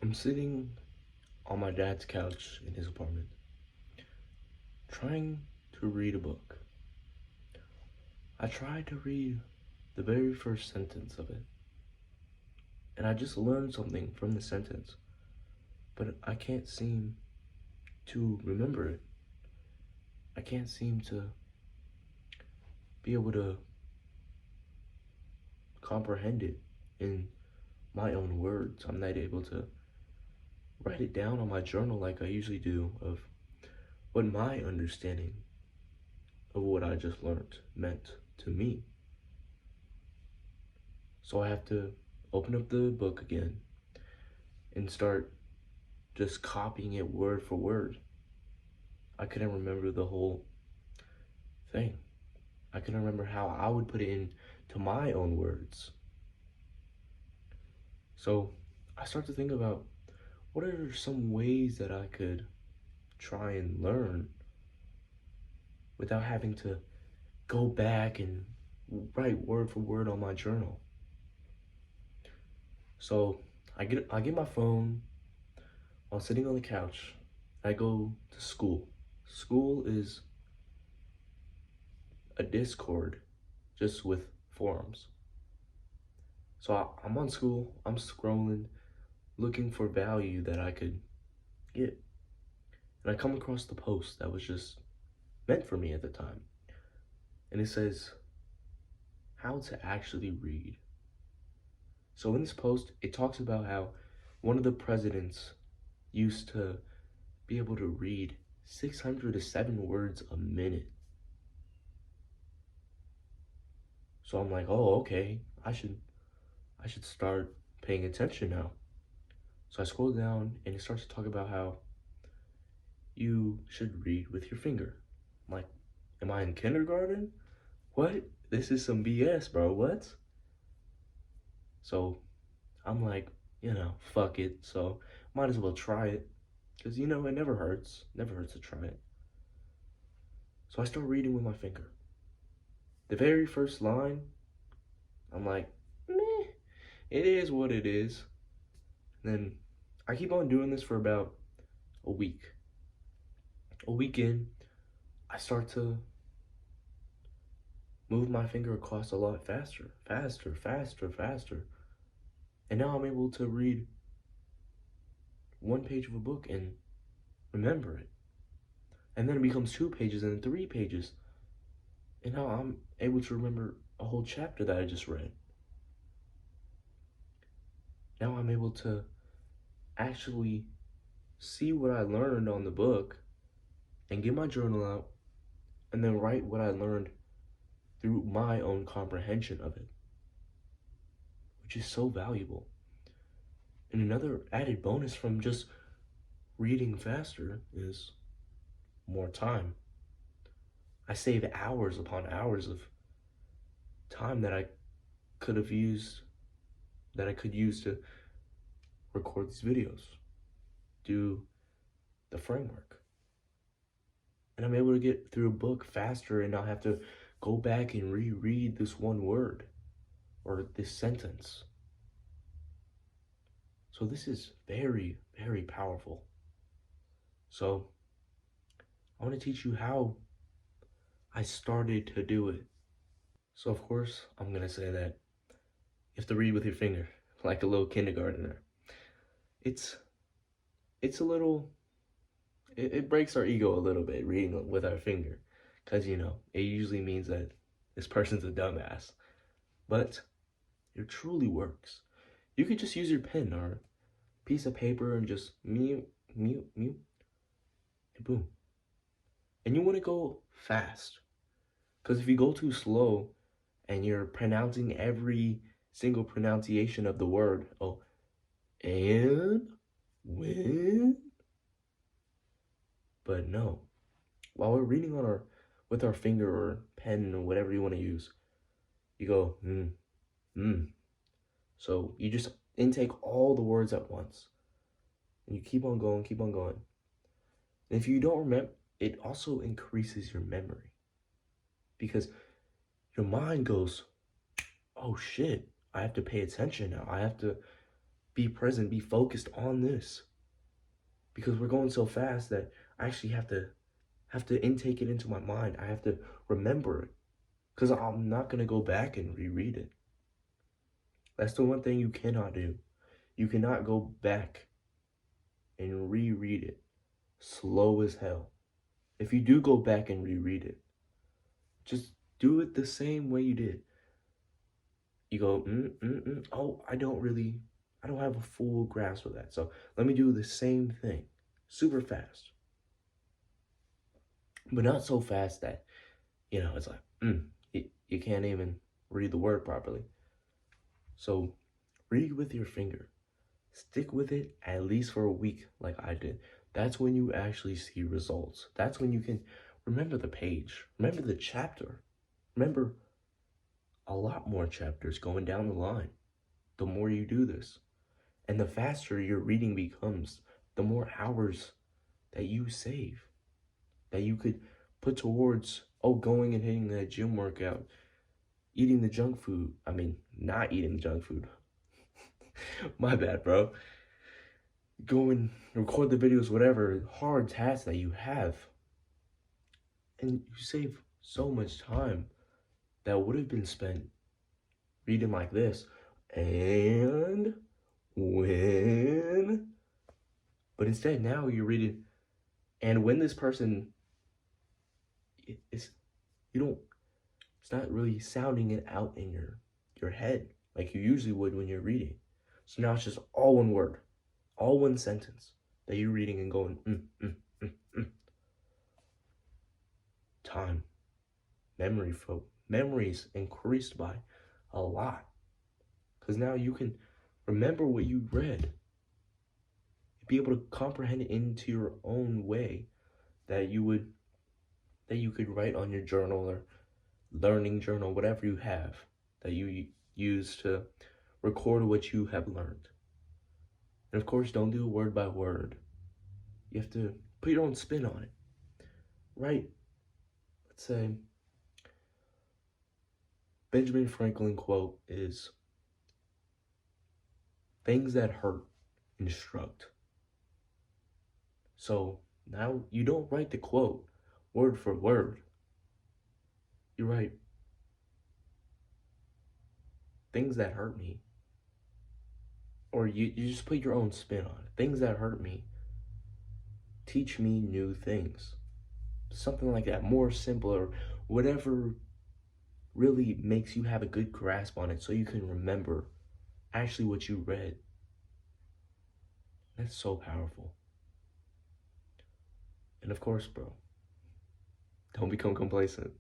I'm sitting on my dad's couch in his apartment, trying to read a book. I tried to read the very first sentence of it, and I just learned something from the sentence, but I can't seem to remember it. I can't seem to be able to comprehend it in my own words. I'm not able to write it down on my journal like I usually do of what my understanding of what I just learned meant to me. So I have to open up the book again and start just copying it word for word. I couldn't remember the whole thing. I couldn't remember how I would put it into my own words. So I start to think about what are some ways that I could try and learn without having to go back and write word for word on my journal. So I get my phone while sitting on the couch. I go to school. School is a Discord just with forums. So I'm on school, I'm scrolling, looking for value that I could get. And I come across the post that was just meant for me at the time. And it says, how to actually read. So in this post, it talks about how one of the presidents used to be able to read 600 to 7 words a minute. So I'm like, oh, okay, I should start paying attention now. So I scroll down and it starts to talk about how you should read with your finger. I'm like, am I in kindergarten? What? This is some BS, bro. What? So I'm like, fuck it. So might as well try it. Because, it never hurts. Never hurts to try it. So I start reading with my finger. The very first line, I'm like, meh, it is what it is. Then I keep on doing this for about a week. A week in, I start to move my finger across a lot faster, faster, faster, faster. And now I'm able to read one page of a book and remember it. And then it becomes 2 pages and then 3 pages. And now I'm able to remember a whole chapter that I just read. Now I'm able to actually see what I learned on the book and get my journal out and then write what I learned through my own comprehension of it, which is so valuable. And another added bonus from just reading faster is more time. I save hours upon hours of time that I could have used, that I could use to record these videos, do the framework. And I'm able to get through a book faster and not have to go back and reread this one word or this sentence. So this is very, very powerful. So I want to teach you how I started to do it. So of course, I'm going to say that you have to read with your finger, like a little kindergartner. It's a little, it breaks our ego a little bit reading with our finger. Because, it usually means that this person's a dumbass. But it truly works. You could just use your pen or piece of paper and just mute, mute, mute, and boom. And you want to go fast. Because if you go too slow and you're pronouncing every single pronunciation of the word, oh, and, when, but no. While we're reading with our finger or pen or whatever you want to use, you go, So you just intake all the words at once. And you keep on going, keep on going. And if you don't remember, it also increases your memory. Because your mind goes, oh shit, I have to pay attention now. I have to be present, be focused on this. Because we're going so fast that I actually have to intake it into my mind. I have to remember it. Because I'm not gonna go back and reread it. That's the one thing you cannot do. You cannot go back and reread it. Slow as hell. If you do go back and reread it, just do it the same way you did. You go, oh, I don't have a full grasp of that. So let me do the same thing, super fast. But not so fast that, it's like, you can't even read the word properly. So read with your finger. Stick with it at least for a week like I did. That's when you actually see results. That's when you can remember the page, remember the chapter, remember a lot more chapters going down the line the more you do this. And the faster your reading becomes, the more hours that you save, that you could put towards, going and hitting that gym workout, eating the junk food. I mean, not eating the junk food. My bad, bro. Go and record the videos, whatever hard tasks that you have. And you save so much time that would have been spent reading like this. And when. But instead, now you're reading. And when this person is, it's not really sounding it out in your head like you usually would when you're reading. So now it's just all one word, all one sentence that you're reading and going, Time, memories increased by a lot. Because now you can remember what you read, be able to comprehend it into your own way that you could write on your journal or learning journal, whatever you have that you use to record what you have learned. And of course, don't do it word by word. You have to put your own spin on it. Right? Let's say Benjamin Franklin quote is, "Things that hurt instruct." So now you don't write the quote word for word. You write, "Things that hurt me." Or you just put your own spin on it. "Things that hurt me teach me new things." Something like that, more simpler, whatever really makes you have a good grasp on it so you can remember actually what you read. That's so powerful. And of course, bro, don't become complacent.